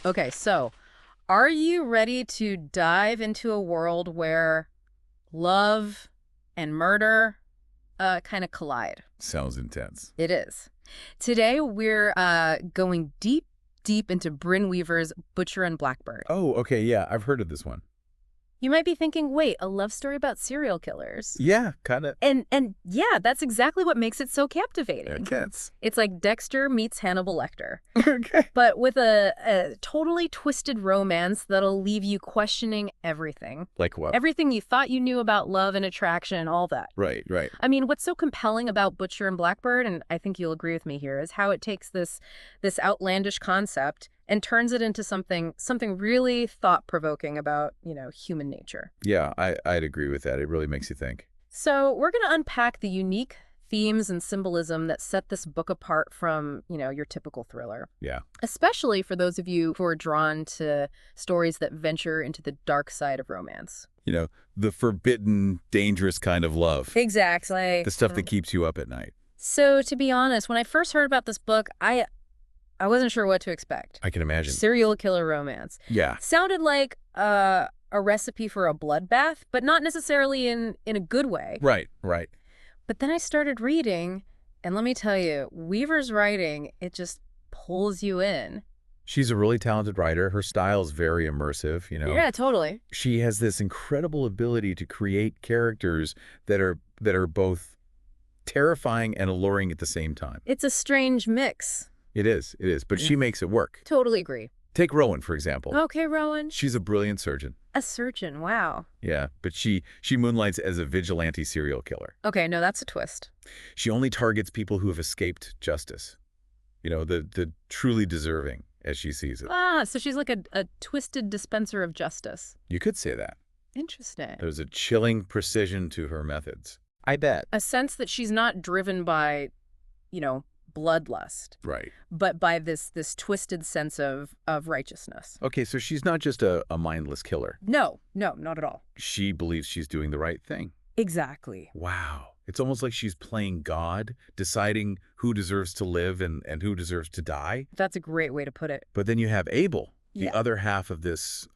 Okay, so are you ready to dive into a world where love and murder kind of collide? Sounds intense. It is. Today we're going deep, deep into Brynne Weaver's Butcher and Blackbird. Oh, okay, yeah, I've heard of this one. You might be thinking, wait, a love story about serial killers? Yeah, kind of. And yeah, that's exactly what makes it so captivating. Intense. It's like Dexter meets Hannibal Lecter, Okay. but with a totally twisted romance that'll leave you questioning everything. Like what? Everything you thought you knew about love and attraction, all that. Right, right. I mean, what's so compelling about Butcher and Blackbird, and I think you'll agree with me here, is how it takes this outlandish concept and turns it into something really thought-provoking about, human nature. Yeah, I'd agree with that. It really makes you think. So we're going to unpack the unique themes and symbolism that set this book apart from, your typical thriller. Yeah. Especially for those of you who are drawn to stories that venture into the dark side of romance. The forbidden, dangerous kind of love. Exactly. The stuff that keeps you up at night. So to be honest, when I first heard about this book, I wasn't sure what to expect. I can imagine. Serial killer romance. Yeah. Sounded like a recipe for a bloodbath, but not necessarily in a good way. Right, right. But then I started reading, and let me tell you, Weaver's writing, it just pulls you in. She's a really talented writer. Her style is very immersive, Yeah, totally. She has this incredible ability to create characters that are both terrifying and alluring at the same time. It's a strange mix. It is, but she makes it work. Totally agree. Take Rowan, for example. Okay, Rowan. She's a brilliant surgeon. A surgeon, wow. Yeah, but she moonlights as a vigilante serial killer. Okay, no, that's a twist. She only targets people who have escaped justice. The truly deserving, as she sees it. Ah, so she's like a twisted dispenser of justice. You could say that. Interesting. There's a chilling precision to her methods. I bet. A sense that she's not driven by, bloodlust. Right. But by this twisted sense of righteousness. Okay, so she's not just a mindless killer. No, not at all. She believes she's doing the right thing. Exactly. Wow. It's almost like she's playing God, deciding who deserves to live and who deserves to die. That's a great way to put it. But then you have Abel, the Yeah. other half of this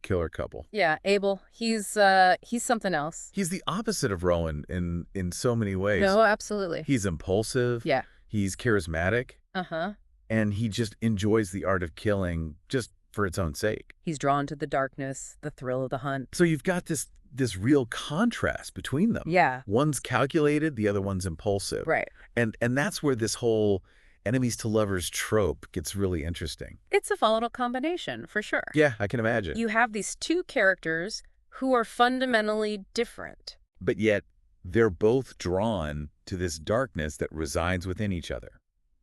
killer couple. Yeah, Abel, he's something else. He's the opposite of Rowan in so many ways. No, absolutely. He's impulsive. Yeah. He's charismatic. Uh-huh. And he just enjoys the art of killing just for its own sake. He's drawn to the darkness, the thrill of the hunt. So you've got this real contrast between them. Yeah. One's calculated, the other one's impulsive. Right. And that's where this whole enemies to lovers trope gets really interesting. It's a volatile combination, for sure. Yeah, I can imagine. You have these two characters who are fundamentally different. But yet, they're both drawn to this darkness that resides within each other.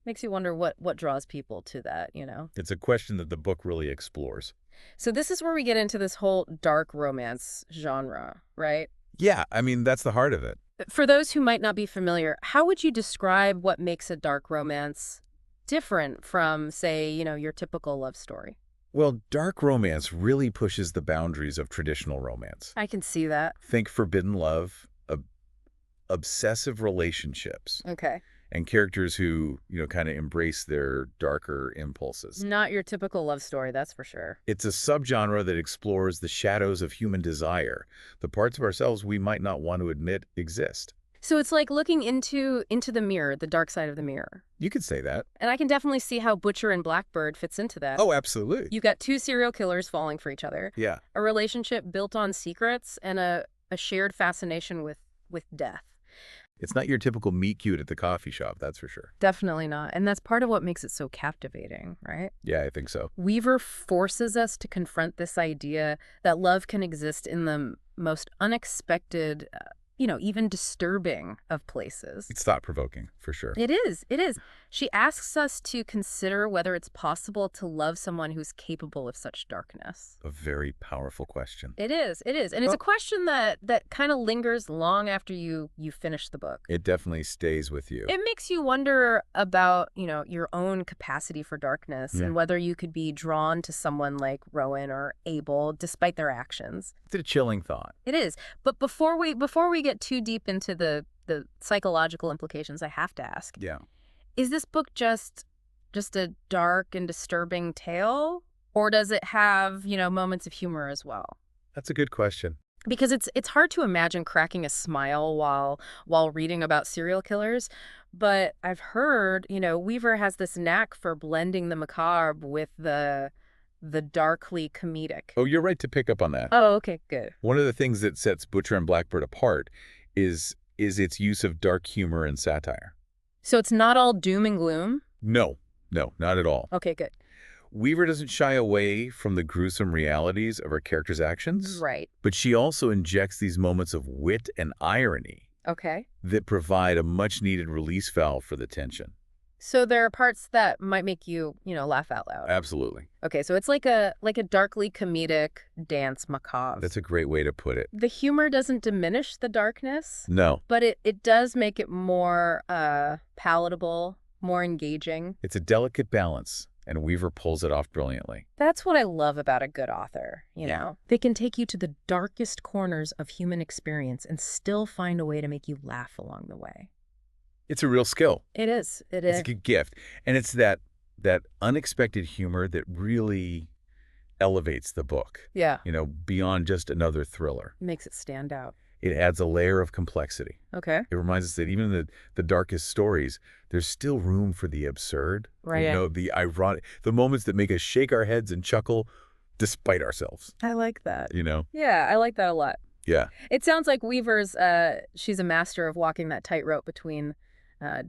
Makes you wonder what draws people to that, It's a question that the book really explores. So this is where we get into this whole dark romance genre, right? Yeah, I mean, that's the heart of it. For those who might not be familiar, how would you describe what makes a dark romance different from, say, your typical love story? Well, dark romance really pushes the boundaries of traditional romance. I can see that. Think forbidden love, obsessive relationships, Okay. and characters who, kind of embrace their darker impulses. Not your typical love story, that's for sure. It's a subgenre that explores the shadows of human desire, the parts of ourselves we might not want to admit exist. So it's like looking into the mirror, the dark side of the mirror. You could say that. And I can definitely see how Butcher and Blackbird fits into that. Oh, absolutely. You've got two serial killers falling for each other. Yeah. A relationship built on secrets and a shared fascination with death. It's not your typical meet cute at the coffee shop, that's for sure. Definitely not. And that's part of what makes it so captivating, right? Yeah, I think so. Weaver forces us to confront this idea that love can exist in the most unexpected, even disturbing of places. It's thought-provoking, for sure. It is. It is. She asks us to consider whether it's possible to love someone who's capable of such darkness. A very powerful question. It is. It is. And it's a question that kind of lingers long after you finish the book. It definitely stays with you. It makes you wonder about, your own capacity for darkness and whether you could be drawn to someone like Rowan or Abel despite their actions. It's a chilling thought. It is. But before we get too deep into the psychological implications, I have to ask. Yeah. Is this book just a dark and disturbing tale? Or does it have, moments of humor as well? That's a good question. Because it's hard to imagine cracking a smile while reading about serial killers, but I've heard, Weaver has this knack for blending the macabre with the darkly comedic. Oh, you're right to pick up on that. Oh, okay, good. One of the things that sets Butcher and Blackbird apart is its use of dark humor and satire. So it's not all doom and gloom? No, no, not at all. Okay, good. Weaver doesn't shy away from the gruesome realities of her character's actions, Right. but she also injects these moments of wit and irony Okay. that provide a much-needed release valve for the tension. So there are parts that might make you, laugh out loud. Absolutely. Okay, so it's like a darkly comedic dance macabre. That's a great way to put it. The humor doesn't diminish the darkness, No, but it does make it more palatable, more engaging. it's a delicate balance, and Weaver pulls it off brilliantly. That's what I love about a good author, Yeah. They can take you to the darkest corners of human experience and still find a way to make you laugh along the way. It's a real skill. It is. It It's is. a good gift. And it's that unexpected humor that really elevates the book, Yeah. beyond just another thriller. Makes it stand out. It adds a layer of complexity. Okay. It reminds us that even in the darkest stories, there's still room for the absurd, Right. the ironic, the moments that make us shake our heads and chuckle despite ourselves, I like that. Yeah. I like that a lot. It sounds like Weaver's, she's a master of walking that tightrope between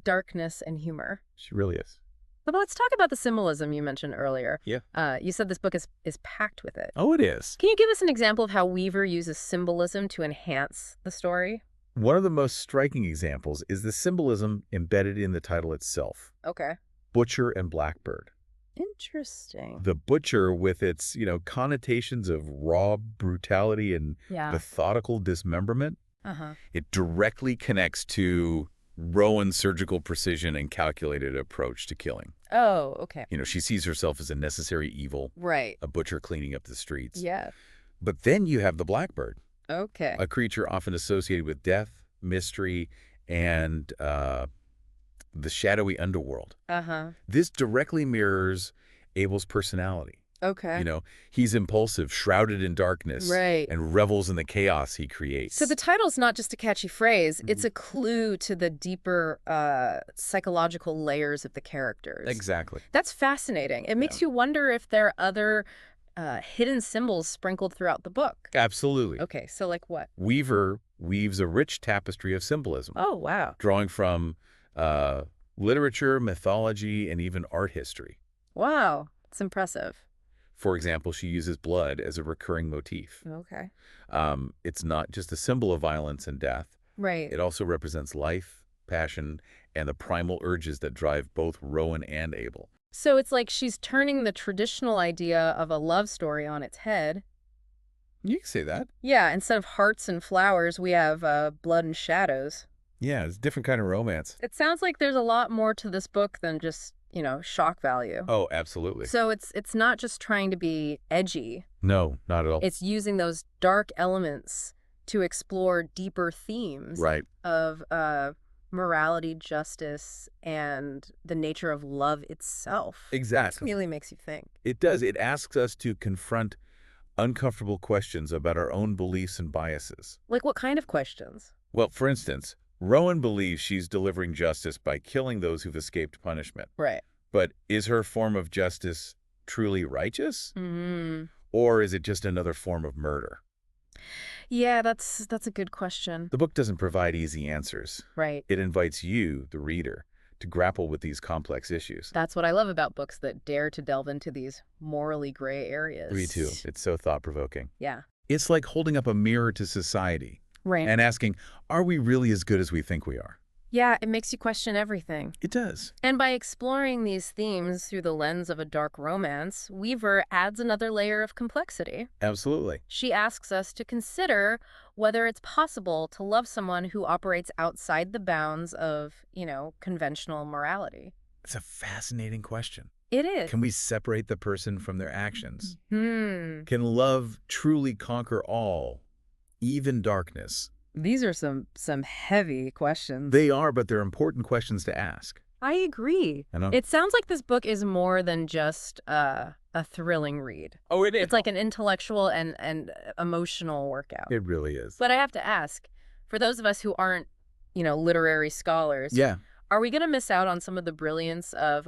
darkness and humor. She really is. But let's talk about the symbolism you mentioned earlier. Yeah. You said this book is packed with it. Oh, it is. Can you give us an example of how Weaver uses symbolism to enhance the story? One of the most striking examples is the symbolism embedded in the title itself, Okay. Butcher and Blackbird. Interesting. The butcher with its, connotations of raw brutality and Yeah. methodical dismemberment, Uh-huh. it directly connects to Rowan's surgical precision and calculated approach to killing. Oh, okay. She sees herself as a necessary evil, Right. a butcher cleaning up the streets. Yeah. But then you have the Blackbird, Okay. a creature often associated with death, mystery, and the shadowy underworld. Uh-huh. This directly mirrors Abel's personality. Okay. He's impulsive, shrouded in darkness, Right. and revels in the chaos he creates. So the title's not just a catchy phrase, it's a clue to the deeper psychological layers of the characters. Exactly. That's fascinating. It makes you wonder if there are other hidden symbols sprinkled throughout the book. Absolutely. Okay, so like what? Weaver weaves a rich tapestry of symbolism, Oh, wow. drawing from literature, mythology, and even art history. Wow. It's impressive. For example, she uses blood as a recurring motif. Okay. It's not just a symbol of violence and death. Right. It also represents life, passion, and the primal urges that drive both Rowan and Abel. So it's like she's turning the traditional idea of a love story on its head. You can say that. Yeah, instead of hearts and flowers, we have blood and shadows. Yeah, it's a different kind of romance. It sounds like there's a lot more to this book than just, shock value. Oh, absolutely. So it's not just trying to be edgy. No, not at all. It's using those dark elements to explore deeper themes Right. of morality, justice, and the nature of love itself. Exactly. It really makes you think. It does. It asks us to confront uncomfortable questions about our own beliefs and biases. Like what kind of questions? Well, for instance, Rowan believes she's delivering justice by killing those who've escaped punishment. Right. But is her form of justice truly righteous? Mm-hmm. Or is it just another form of murder? Yeah, that's a good question. The book doesn't provide easy answers. Right. It invites you, the reader, to grapple with these complex issues. That's what I love about books that dare to delve into these morally gray areas. Me too. It's so thought-provoking. Yeah. It's like holding up a mirror to society Right. and asking, are we really as good as we think we are? Yeah, it makes you question everything. It does. And by exploring these themes through the lens of a dark romance, Weaver adds another layer of complexity. Absolutely. She asks us to consider whether it's possible to love someone who operates outside the bounds of, conventional morality. It's a fascinating question. It is. Can we separate the person from their actions? Hmm. Can love truly conquer all, even darkness? These are some heavy questions. They are, but they're important questions to ask. I agree. I know. It sounds like this book is more than just a thrilling read. Oh, it is. It's like an intellectual and emotional workout. It really is. But I have to ask, for those of us who aren't, literary scholars, Yeah. are we going to miss out on some of the brilliance of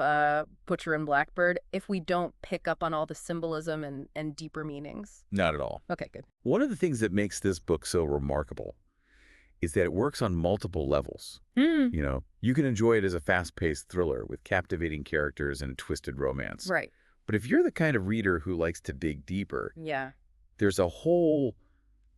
Butcher and Blackbird if we don't pick up on all the symbolism and deeper meanings? Not at all. Okay, good. One of the things that makes this book so remarkable is that it works on multiple levels. You can enjoy it as a fast-paced thriller with captivating characters and twisted romance. Right. But if you're the kind of reader who likes to dig deeper, Yeah. there's a whole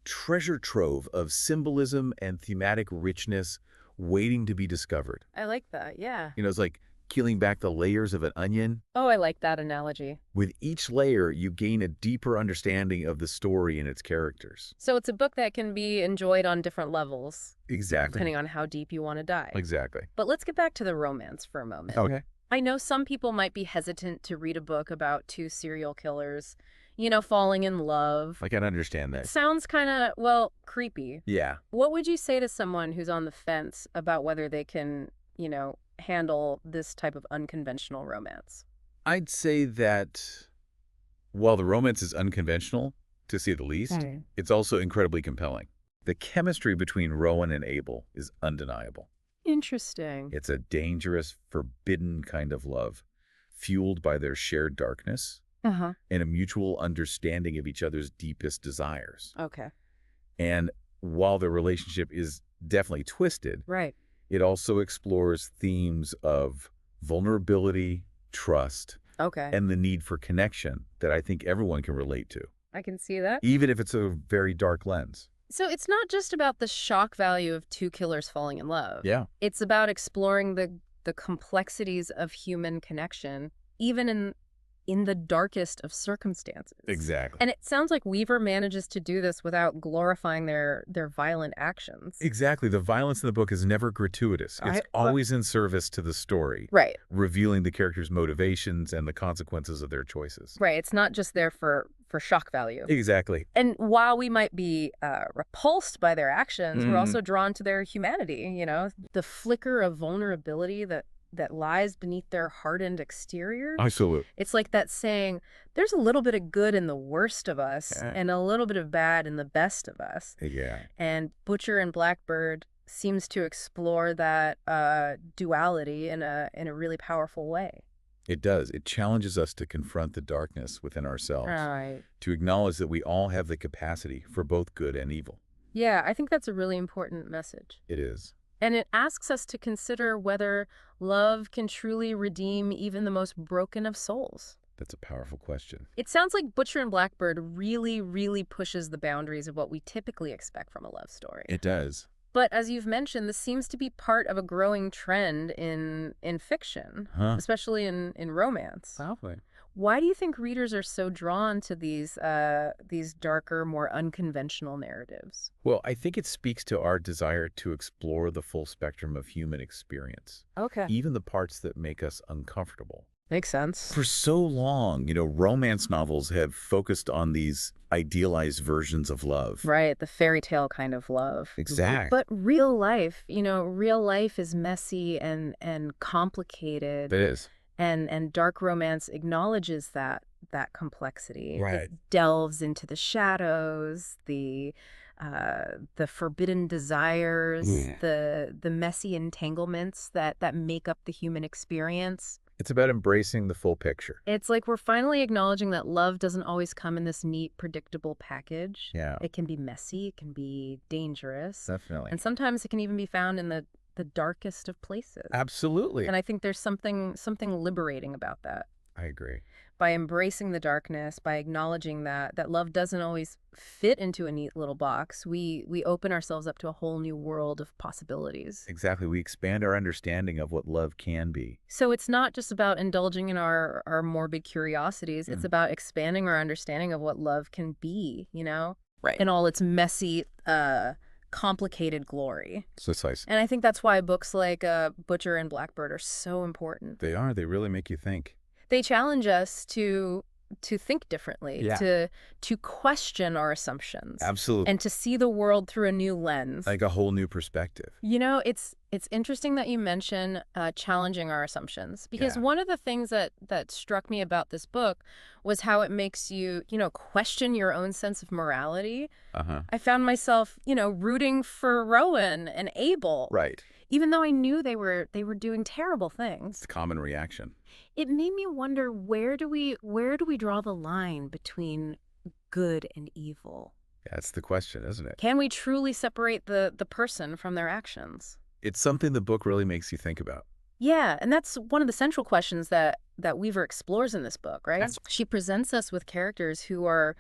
treasure trove of symbolism and thematic richness waiting to be discovered. I like that. Yeah. It's like peeling back the layers of an onion. Oh, I like that analogy. With each layer, you gain a deeper understanding of the story and its characters. So it's a book that can be enjoyed on different levels, Exactly. depending on how deep you want to dive. Exactly. But let's get back to the romance for a moment. Okay. I know some people might be hesitant to read a book about two serial killers, falling in love. I can understand It that. sounds kind of, well, creepy. Yeah. What would you say to someone who's on the fence about whether they can, handle this type of unconventional romance? I'd say that while the romance is unconventional, to say the least, Right. it's also incredibly compelling. The chemistry between Rowan and Abel is undeniable. Interesting. It's a dangerous, forbidden kind of love, fueled by their shared darkness Uh-huh. and a mutual understanding of each other's deepest desires. Okay. And while the relationship is definitely twisted, Right. it also explores themes of vulnerability, trust, Okay. and the need for connection that I think everyone can relate to, I can see that. even if it's a very dark lens. So it's not just about the shock value of two killers falling in love. Yeah. It's about exploring the complexities of human connection, even in the darkest of circumstances. Exactly. And it sounds like Weaver manages to do this without glorifying their violent actions. Exactly. The violence in the book is never gratuitous. It's always in service to the story, Right. revealing the characters' motivations and the consequences of their choices. Right. It's not just there for shock value. Exactly. And while we might be repulsed by their actions, we're also drawn to their humanity, the flicker of vulnerability that lies beneath their hardened exterior. Absolutely. It's like that saying, there's a little bit of good in the worst of us Yeah. and a little bit of bad in the best of us. Yeah. And Butcher and Blackbird seems to explore that duality in a really powerful way. It does. It challenges us to confront the darkness within ourselves, Right. to acknowledge that we all have the capacity for both good and evil. Yeah, I think that's a really important message. It is. And it asks us to consider whether love can truly redeem even the most broken of souls. That's a powerful question. It sounds like Butcher and Blackbird really, really pushes the boundaries of what we typically expect from a love story. It does. But as you've mentioned, this seems to be part of a growing trend in fiction, especially in romance. Powerful. Why do you think readers are so drawn to these darker, more unconventional narratives? Well, I think it speaks to our desire to explore the full spectrum of human experience, Okay. even the parts that make us uncomfortable. Makes sense. For so long, romance novels have focused on these idealized versions of love. Right, the fairy tale kind of love. Exactly. But real life, real life is messy and complicated. It is. And dark romance acknowledges that complexity. Right. It delves into the shadows, the forbidden desires, the messy entanglements that make up the human experience. It's about embracing the full picture. It's like we're finally acknowledging that love doesn't always come in this neat, predictable package. Yeah. It can be messy, it can be dangerous, Definitely. and sometimes it can even be found in the darkest of places. Absolutely. And I think there's something liberating about that. I agree. By embracing the darkness, by acknowledging that love doesn't always fit into a neat little box, we open ourselves up to a whole new world of possibilities. Exactly. We expand our understanding of what love can be. So it's not just about indulging in our morbid curiosities. It's about expanding our understanding of what love can be, Right. in all its messy, complicated glory. Precisely. And I think that's why books like Butcher and Blackbird are so important. They are. They really make you think. They challenge us to think differently, Yeah. to question our assumptions. Absolutely. And to see the world through a new lens. Like a whole new perspective. It's It's interesting that you mention challenging our assumptions, because Yeah. one of the things that struck me about this book was how it makes you, question your own sense of morality. Uh-huh. I found myself, rooting for Rowan and Abel, Right. even though I knew they were doing terrible It's things. a common reaction. It made me wonder, where do we draw the line between good and evil? That's the question, isn't it? Can we truly separate the person from their actions? It's something the book really makes you think about. Yeah, and that's one of the central questions that Weaver explores in this book, right? That's She presents us with characters who are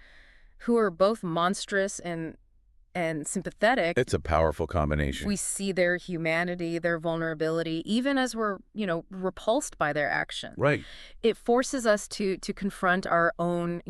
both monstrous and sympathetic. It's a powerful combination. We see their humanity, their vulnerability, even as we're, repulsed by their action. Right. It forces us to confront our own,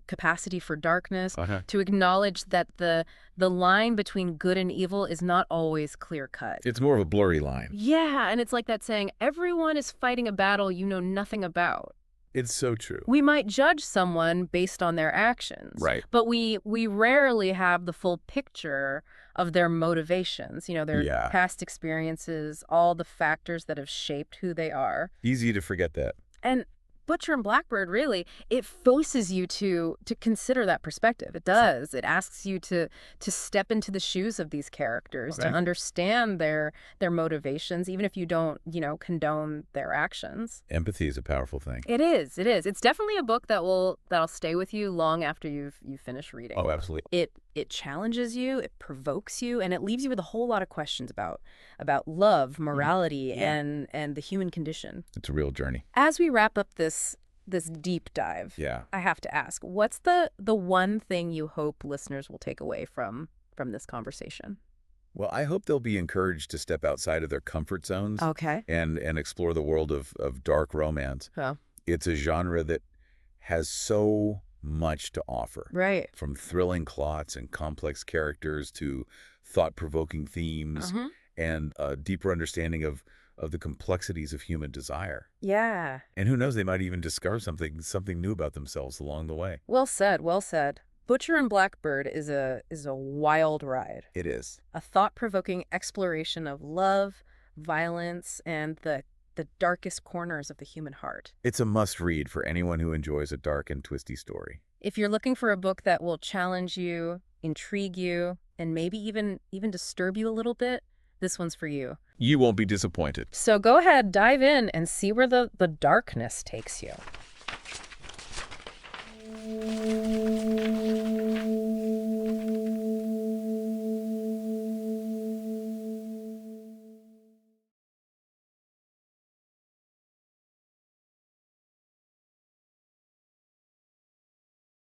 capacity for darkness, Uh-huh. to acknowledge that the line between good and evil is not always clear cut. It's more of a blurry line. Yeah, and it's like that saying, everyone is fighting a battle you know nothing about. It's so true. We might judge someone based on their actions, Right. but we rarely have the full picture of their motivations, their Yeah. past experiences, all the factors that have shaped who they are. Easy to forget that. And Butcher and Blackbird, really, it forces you to consider that perspective. It does. It asks you to step into the shoes of these characters, to Okay. understand their motivations, even if you don't, condone their actions. Empathy is a powerful thing. It is. It is. It's definitely a book that'll stay with you long after you finish reading. Oh, absolutely. It challenges you, it provokes you, and it leaves you with a whole lot of questions about love, morality, Yeah. and the human condition. It's a real journey. As we wrap up this deep dive, Yeah. I have to ask, what's the one thing you hope listeners will take away from this conversation? Well, I hope they'll be encouraged to step outside of their comfort zones Okay. and explore the world of dark romance. Oh, It's a genre that has so much to offer. right. From thrilling plots and complex characters to thought-provoking themes Uh-huh. and a deeper understanding of the complexities of human desire. Yeah. And who knows, they might even discover something new about themselves along the way. Well said, well said. Butcher and Blackbird is a wild ride. It is. A thought-provoking exploration of love, violence, and the darkest corners of the human heart. It's a must-read for anyone who enjoys a dark and twisty story. If you're looking for a book that will challenge you, intrigue you, and maybe even disturb you a little bit, this one's for you. You won't be disappointed. So go ahead, dive in, and see where the darkness takes you.